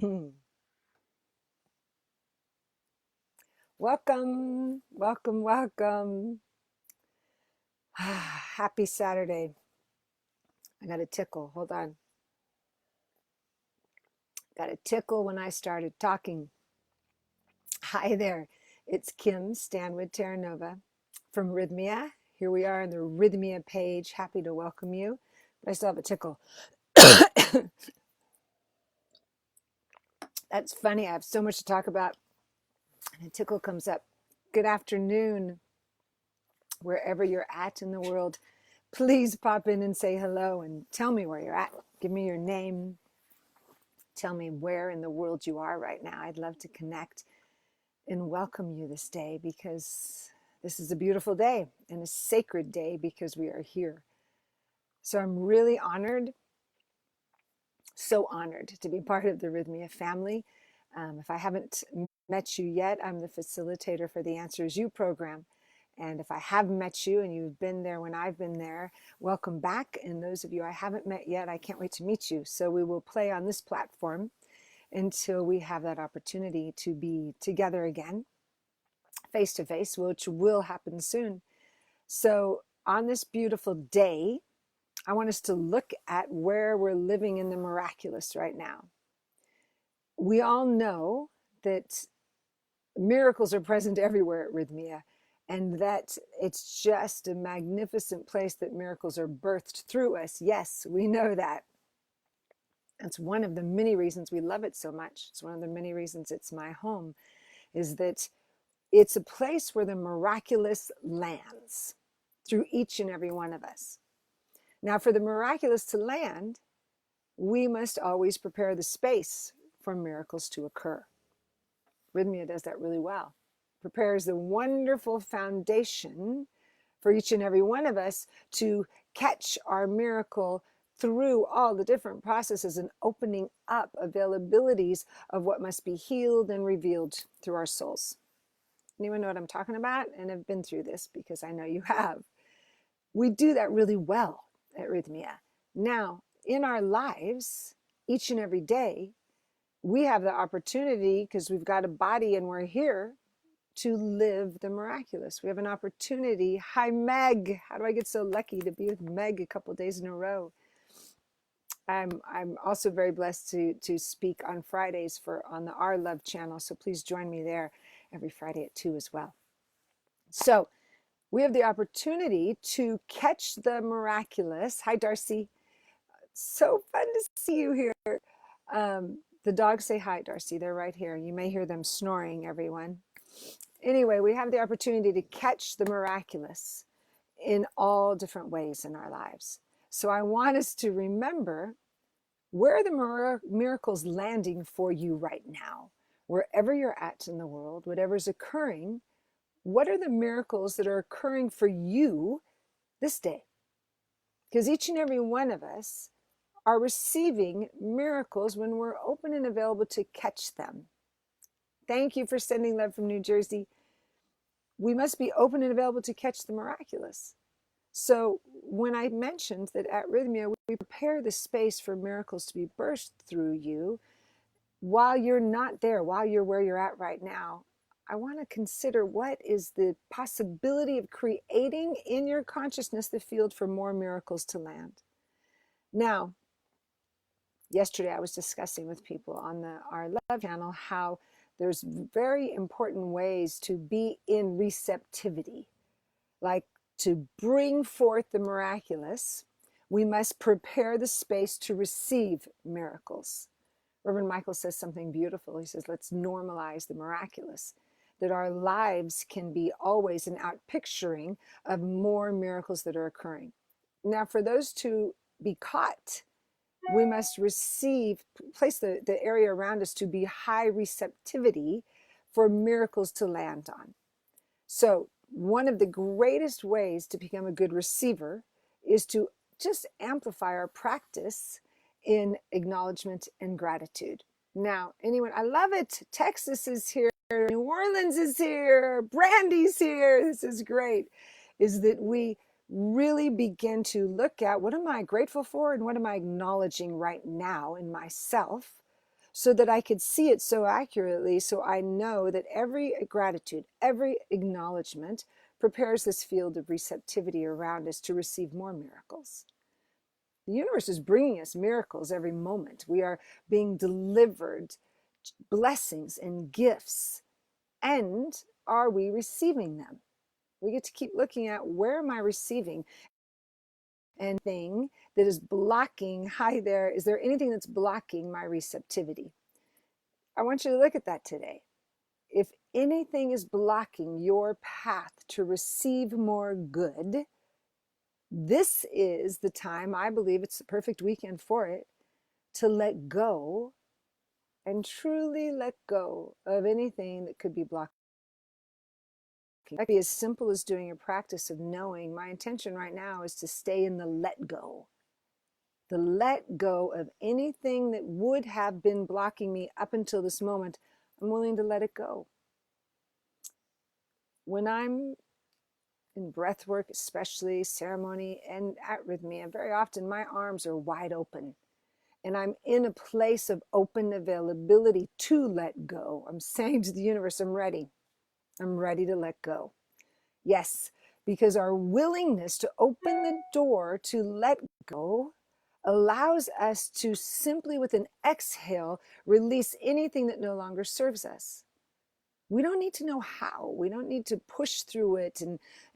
Welcome, welcome, welcome. Happy Saturday. I got a tickle. Hold on. Got a tickle when I started talking. Hi there. It's Kim Stanwood Terranova from Rythmia. Here we are on the Rythmia page. Happy to welcome you. But I still have a tickle. That's funny. I have so much to talk about. And a tickle comes up. Good afternoon, wherever you're at in the world. Please pop in and say hello and tell me where you're at. Give me your name. Tell me where in the world you are right now. I'd love to connect and welcome you this day because this is a beautiful day and a sacred day because we are here. So I'm really honored, so honored to be part of the Rythmia family. If I haven't met you yet, I'm the facilitator for the Answers You program. And if I have met you and you've been there when I've been there, welcome back. And those of you I haven't met yet, I can't wait to meet you. So we will play on this platform until we have that opportunity to be together again, face to face, which will happen soon. So on this beautiful day, I want us to look at where we're living in the miraculous right now. We all know that miracles are present everywhere at Rythmia, and that it's just a magnificent place that miracles are birthed through us. Yes, we know that. That's one of the many reasons we love it so much. It's one of the many reasons it's my home, is that it's a place where the miraculous lands through each and every one of us. Now, for the miraculous to land, we must always prepare the space for miracles to occur. Rythmia does that really well. Prepares the wonderful foundation for each and every one of us to catch our miracle through all the different processes and opening up availabilities of what must be healed and revealed through our souls. Anyone know what I'm talking about? And have been through this because I know you have. We do that really well at Rythmia. Now, in our lives, each and every day, we have the opportunity, because we've got a body and we're here, to live the miraculous. We have an opportunity. Hi, Meg. How do I get so lucky to be with Meg a couple of days in a row? I'm also very blessed to speak on Fridays on the Our Love channel. So please join me there every Friday at 2 as well. So we have the opportunity to catch the miraculous. Hi, Darcy. So fun to see you here. The dogs say hi, Darcy. They're right here. You may hear them snoring, everyone. Anyway, we have the opportunity to catch the miraculous in all different ways in our lives. So I want us to remember, where are the miracles landing for you right now? Wherever you're at in the world, whatever's occurring, what are the miracles that are occurring for you this day? Because each and every one of us are receiving miracles when we're open and available to catch them. Thank you for sending love from New Jersey. We must be open and available to catch the miraculous. So when I mentioned that at Rythmia, we prepare the space for miracles to be burst through you, while you're not there, while you're where you're at right now, I want to consider what is the possibility of creating in your consciousness the field for more miracles to land. Now, yesterday I was discussing with people on the Our Love channel how there's very important ways to be in receptivity, like to bring forth the miraculous. We must prepare the space to receive miracles. Reverend Michael says something beautiful. He says, let's normalize the miraculous, that our lives can be always an outpicturing of more miracles that are occurring. Now, for those to be caught, we must place the area around us to be high receptivity for miracles to land on. So one of the greatest ways to become a good receiver is to just amplify our practice in acknowledgement and gratitude. Now, anyone, I love it. Texas is here. New Orleans is here. Brandy's here. This is great. Is that we really begin to look at, what am I grateful for and what am I acknowledging right now in myself, so that I could see it so accurately, so I know that every gratitude, every acknowledgement prepares this field of receptivity around us to receive more miracles. The universe is bringing us miracles every moment. We are being delivered blessings and gifts. And are we receiving them? We get to keep looking at, where am I receiving? And thing that is blocking, hi there, is there anything that's blocking my receptivity? I want you to look at that today. If anything is blocking your path to receive more good, this is the time, I believe it's the perfect weekend for it, to let go and truly let go of anything that could be blocking. It might be as simple as doing a practice of knowing, my intention right now is to stay in the let go. The let go of anything that would have been blocking me up until this moment. I'm willing to let it go. When I'm in breath work, especially ceremony and at Rythmia, very often my arms are wide open and I'm in a place of open availability to let go. I'm saying to the universe, I'm ready. I'm ready to let go. Yes, because our willingness to open the door to let go allows us to simply, with an exhale, release anything that no longer serves us. We don't need to know how. We don't need to push through it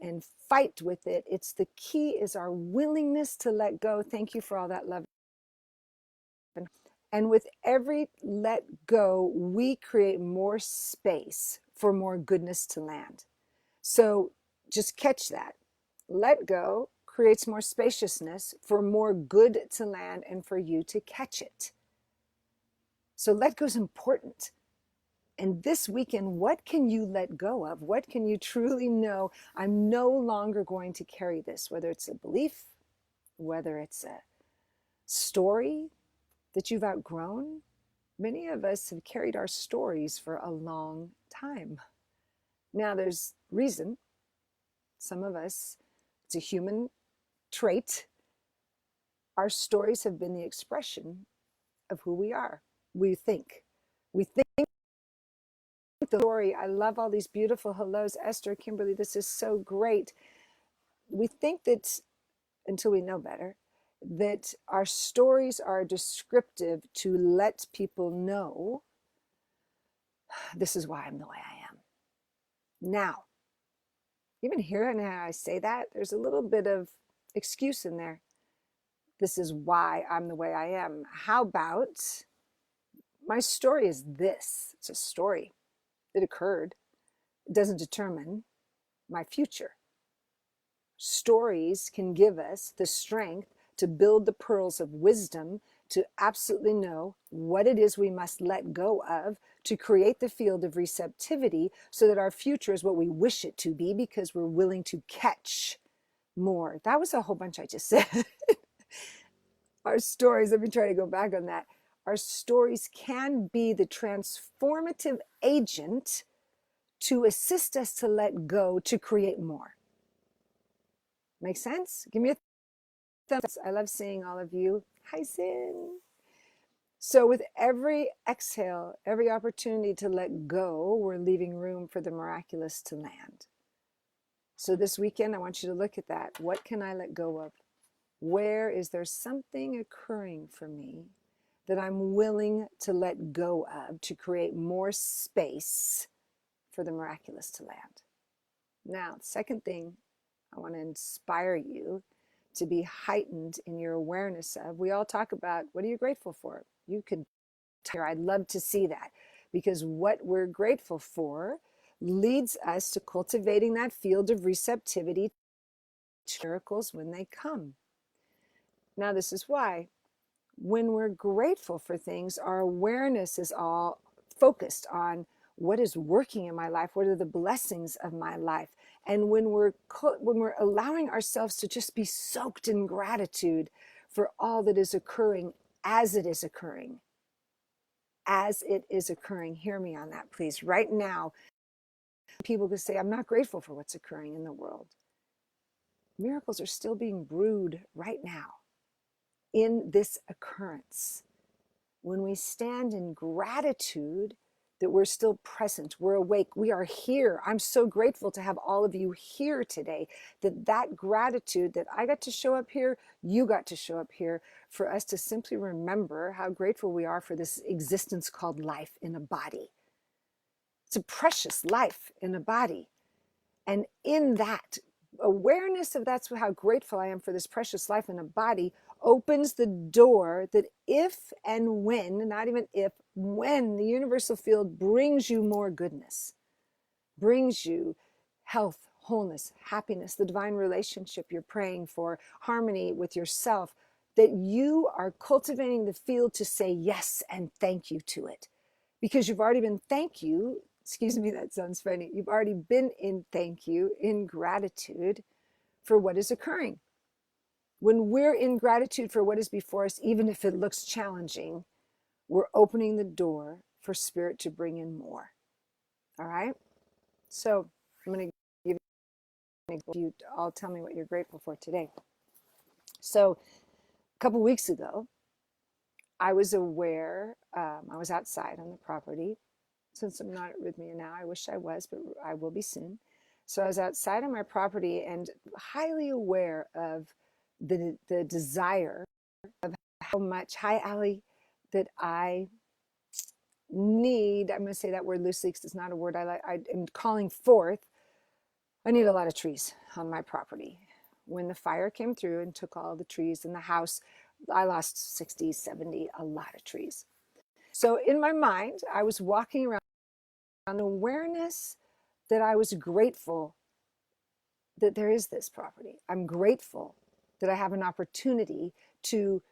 and fight with it. It's the key is our willingness to let go. Thank you for all that love. And with every let go, we create more space for more goodness to land. So just catch that. Let go creates more spaciousness for more good to land and for you to catch it. So let go is important. And this weekend, what can you let go of? What can you truly know? I'm no longer going to carry this, whether it's a belief, whether it's a story that you've outgrown. Many of us have carried our stories for a long time. Now, there's reason. Some of us, it's a human trait. Our stories have been the expression of who we are. We think. We think the story. I love all these beautiful hellos. Esther, Kimberly, this is so great. We think that, until we know better, that our stories are descriptive to let people know this is why I'm the way I am. Now, even hearing how I say that, there's a little bit of excuse in there. This is why I'm the way I am. How about my story is this? It's a story. It occurred. It doesn't determine my future. Stories can give us the strength to build the pearls of wisdom, to absolutely know what it is we must let go of, to create the field of receptivity so that our future is what we wish it to be because we're willing to catch more. That was a whole bunch I just said. Our stories, let me try to go back on that. Our stories can be the transformative agent to assist us to let go, to create more. Make sense? Give me a thumbs up. I love seeing all of you. Hi, Sin. So with every exhale, every opportunity to let go, we're leaving room for the miraculous to land. So this weekend, I want you to look at that. What can I let go of? Where is there something occurring for me that I'm willing to let go of to create more space for the miraculous to land? Now, second thing I want to inspire you to be heightened in your awareness of. We all talk about, what are you grateful for? You could, I'd love to see that, because what we're grateful for leads us to cultivating that field of receptivity to miracles when they come. Now, this is why when we're grateful for things, our awareness is all focused on what is working in my life, what are the blessings of my life. And when we're allowing ourselves to just be soaked in gratitude for all that is occurring as it is occurring, hear me on that, please. Right now, people could say, I'm not grateful for what's occurring in the world. Miracles are still being brewed right now in this occurrence. when we stand in gratitude that we're still present, we're awake, we are here. I'm so grateful to have all of you here today, that gratitude that I got to show up here, you got to show up here, for us to simply remember how grateful we are for this existence called life in a body. It's a precious life in a body. And in that awareness of that's how grateful I am for this precious life in a body opens the door that if and when, not even if, when the universal field brings you more goodness, brings you health, wholeness, happiness, the divine relationship you're praying for, harmony with yourself, that you are cultivating the field to say yes and thank you to it. Because you've already been excuse me, that sounds funny. You've already been in thank you, in gratitude for what is occurring. When we're in gratitude for what is before us, even if it looks challenging, we're opening the door for spirit to bring in more. All right? So I'm going to give you all tell me what you're grateful for today. So a couple weeks ago, I was aware, I was outside on the property. Since I'm not at Rythmia now, I wish I was, but I will be soon. So I was outside on my property and highly aware of the desire of how much, hi Allie, that I need, I'm going to say that word loosely because it's not a word I am calling forth. I need a lot of trees on my property. When the fire came through and took all the trees in the house, I lost 60, 70, a lot of trees. So in my mind, I was walking around an awareness that I was grateful that there is this property. I'm grateful that I have an opportunity to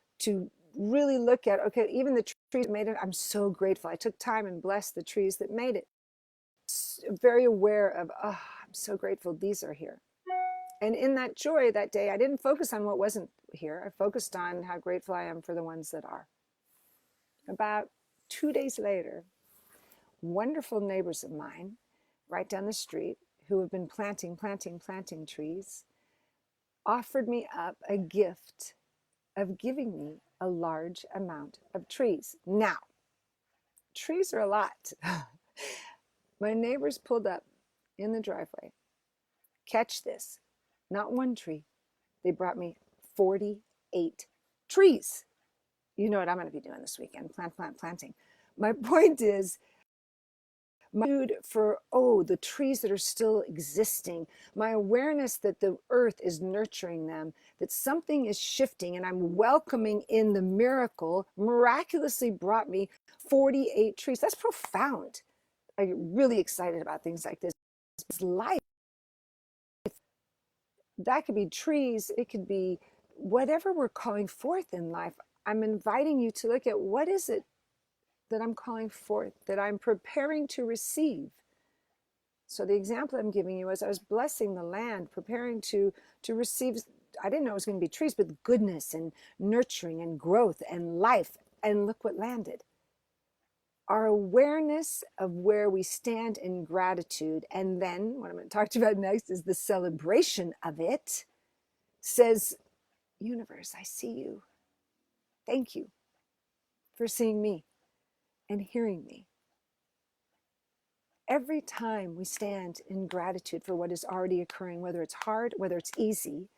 really look at, okay, even the trees that made it, I'm so grateful. I took time and blessed the trees that made it. Very aware of, oh, I'm so grateful these are here. And in that joy that day, I didn't focus on what wasn't here. I focused on how grateful I am for the ones that are. About 2 days later, wonderful neighbors of mine right down the street who have been planting trees offered me up a gift of giving me a large amount of trees. Now, trees are a lot. My neighbors pulled up in the driveway. Catch this, not one tree. They brought me 48 trees. You know what I'm going to be doing this weekend, planting. My point is, my mood for, the trees that are still existing, my awareness that the earth is nurturing them, that something is shifting, and I'm welcoming in the miracle, miraculously brought me 48 trees. That's profound. I get really excited about things like this. It's life. That could be trees, it could be whatever we're calling forth in life. I'm inviting you to look at what is it that I'm calling forth, that I'm preparing to receive. So the example I'm giving you is I was blessing the land, preparing to receive, I didn't know it was going to be trees, but goodness and nurturing and growth and life. And look what landed. Our awareness of where we stand in gratitude, and then what I'm going to talk to you about next is the celebration of it, says, universe, I see you. Thank you for seeing me and hearing me. Every time we stand in gratitude for what is already occurring, whether it's hard, whether it's easy,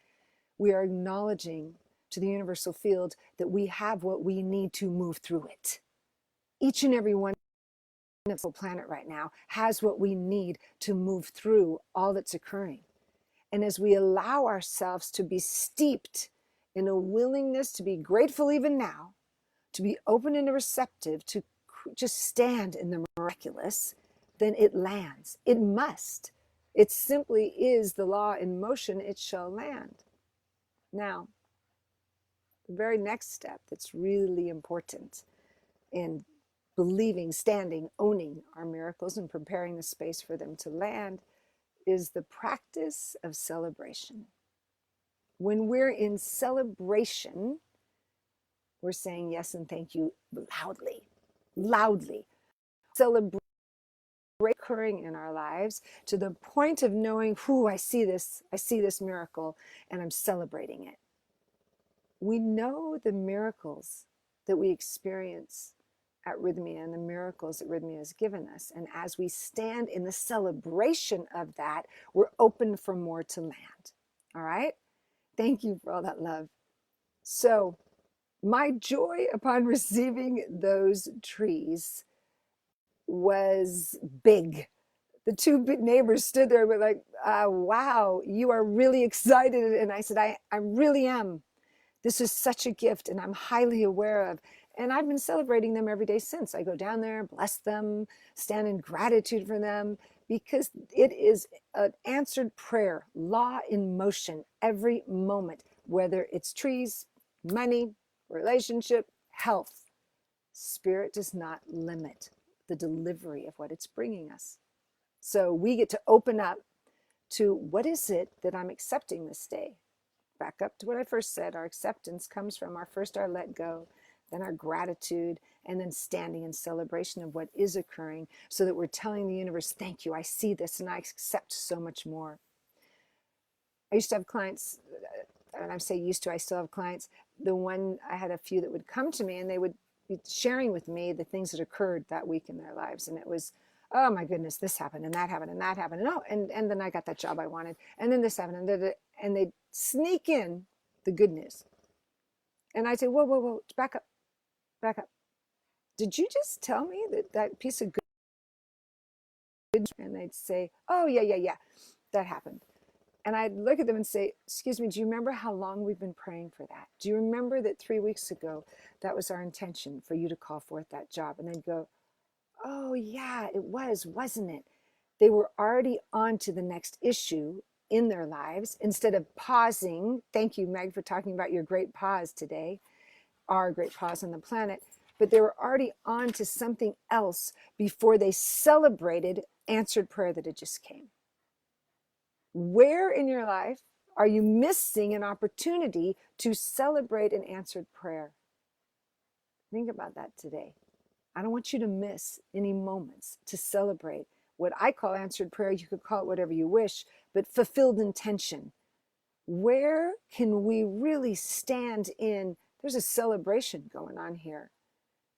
we are acknowledging to the universal field that we have what we need to move through it. Each and every one of the planet right now has what we need to move through all that's occurring. And as we allow ourselves to be steeped in a willingness to be grateful even now, to be open and receptive, to just stand in the miraculous, then it lands. It must. It simply is the law in motion. It shall land. Now, the very next step that's really important in believing, standing, owning our miracles and preparing the space for them to land is the practice of celebration. When we're in celebration, we're saying yes and thank you loudly. Celebrate occurring in our lives to the point of knowing, I see this miracle and I'm celebrating it. We know the miracles that we experience at Rythmia and the miracles that Rythmia has given us. And as we stand in the celebration of that, we're open for more to land. All right? Thank you for all that love. So, my joy upon receiving those trees was big. The two big neighbors stood there and were like, wow, you are really excited. And I said, I really am. This is such a gift, and I'm highly aware of. And I've been celebrating them every day since. I go down there, bless them, stand in gratitude for them, because it is an answered prayer, law in motion every moment, whether it's trees, money, relationship, health. Spirit does not limit the delivery of what it's bringing us. So we get to open up to what is it that I'm accepting this day? Back up to what I first said, our acceptance comes from our let go, then our gratitude, and then standing in celebration of what is occurring, so that we're telling the universe, thank you, I see this and I accept so much more. I used to have clients, and I say used to, I still have clients. The one, I had a few that would come to me and they would be sharing with me the things that occurred that week in their lives. And it was, oh my goodness, this happened and that happened and that happened. And then I got that job I wanted. And then this happened. And they'd sneak in the good news. And I'd say, whoa, whoa, whoa, back up, back up. Did you just tell me that piece of good? And they'd say, oh, yeah, that happened. And I'd look at them and say, excuse me, do you remember how long we've been praying for that? Do you remember that 3 weeks ago, that was our intention for you to call forth that job? And they'd go, oh yeah, it was, wasn't it? They were already on to the next issue in their lives instead of pausing. Thank you, Meg, for talking about your great pause today, our great pause on the planet. But they were already on to something else before they celebrated answered prayer that had just came. Where in your life are you missing an opportunity to celebrate an answered prayer? Think about that today. I don't want you to miss any moments to celebrate what I call answered prayer. You could call it whatever you wish, but fulfilled intention. Where can we really stand in? There's a celebration going on here.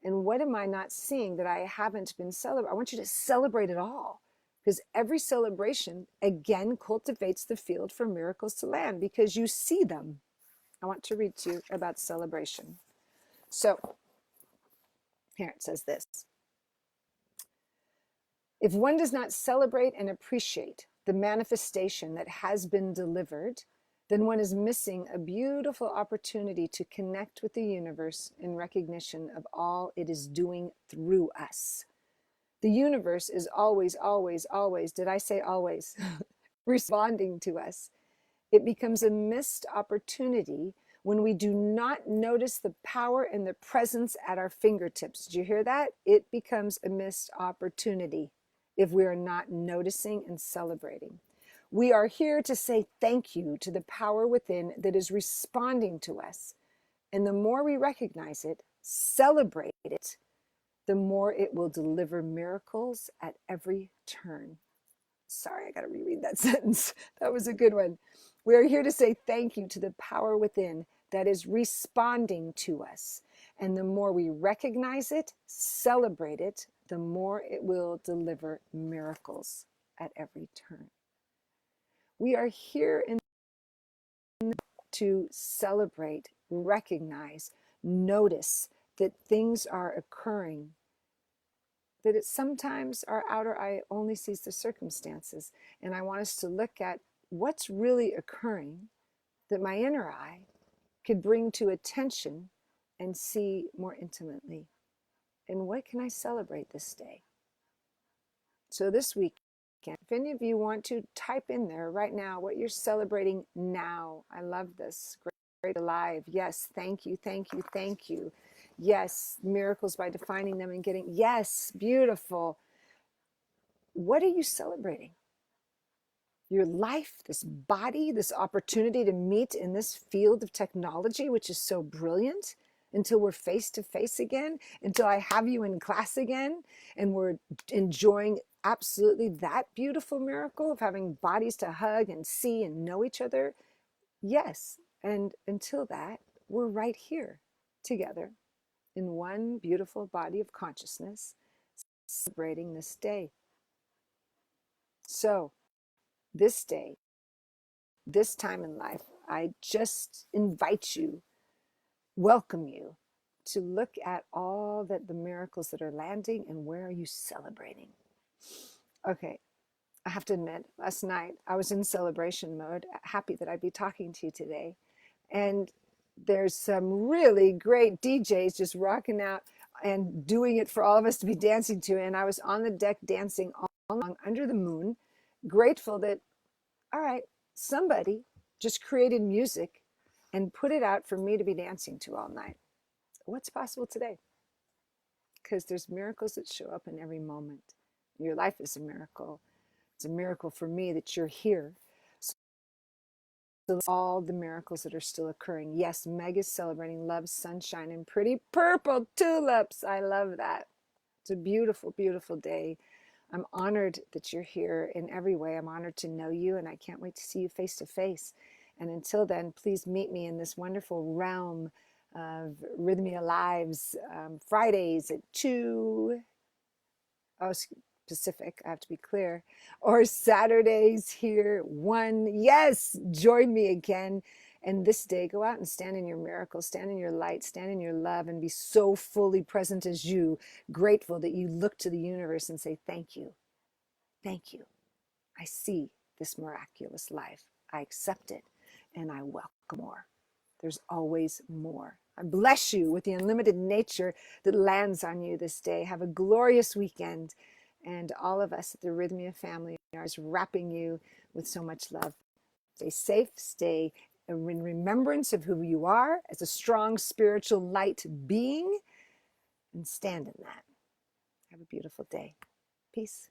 And what am I not seeing that I haven't been celebrating? I want you to celebrate it all. Because every celebration, again, cultivates the field for miracles to land because you see them. I want to read to you about celebration. So, here it says this. If one does not celebrate and appreciate the manifestation that has been delivered, then one is missing a beautiful opportunity to connect with the universe in recognition of all it is doing through us. The universe is always, did I say always, responding to us. It becomes a missed opportunity when we do not notice the power and the presence at our fingertips. Did you hear that? It becomes a missed opportunity if we are not noticing and celebrating. We are here to say thank you to the power within that is responding to us. And the more we recognize it, celebrate it, the more it will deliver miracles at every turn. Sorry, I got to reread that sentence. That was a good one. We are here to say thank you to the power within that is responding to us. And the more we recognize it, celebrate it, the more it will deliver miracles at every turn. We are here to celebrate, recognize, notice that things are occurring, that it sometimes our outer eye only sees the circumstances. And I want us to look at what's really occurring that my inner eye could bring to attention and see more intimately. And what can I celebrate this day? So this weekend, if any of you want to type in there right now what you're celebrating now. I love this. Great alive. Yes, thank you, thank you, thank you. Yes, miracles by defining them and getting, yes, beautiful. What are you celebrating? Your life, this body, this opportunity to meet in this field of technology, which is so brilliant, until we're face to face again, until I have you in class again, and we're enjoying absolutely that beautiful miracle of having bodies to hug and see and know each other. Yes, and until that, we're right here together in one beautiful body of consciousness, celebrating this day. So, this day, this time in life, I just invite you, welcome you to look at all that the miracles that are landing and where are you celebrating. Okay, I have to admit, last night I was in celebration mode, happy that I'd be talking to you today. And there's some really great DJs just rocking out and doing it for all of us to be dancing to. And I was on the deck dancing all along under the moon, grateful that, all right, somebody just created music and put it out for me to be dancing to all night. What's possible today? Because there's miracles that show up in every moment. Your life is a miracle. It's a miracle for me that you're here. So all the miracles that are still occurring. Yes, Meg is celebrating love, sunshine, and pretty purple tulips. I love that. It's a beautiful, beautiful day. I'm honored that you're here in every way. I'm honored to know you, and I can't wait to see you face to face. And until then, please meet me in this wonderful realm of Rythmia Lives, Fridays at 2 Pacific, I have to be clear, or Saturdays here 1. Yes, join me again. And this day, go out and stand in your miracle, stand in your light, stand in your love, and be so fully present as you, grateful that you look to the universe and say, thank you. Thank you. I see this miraculous life. I accept it, and I welcome more. There's always more. I bless you with the unlimited nature that lands on you this day. Have a glorious weekend. And all of us at the Rythmia family are wrapping you with so much love. Stay safe, stay in remembrance of who you are as a strong spiritual light being, and stand in that. Have a beautiful day. Peace.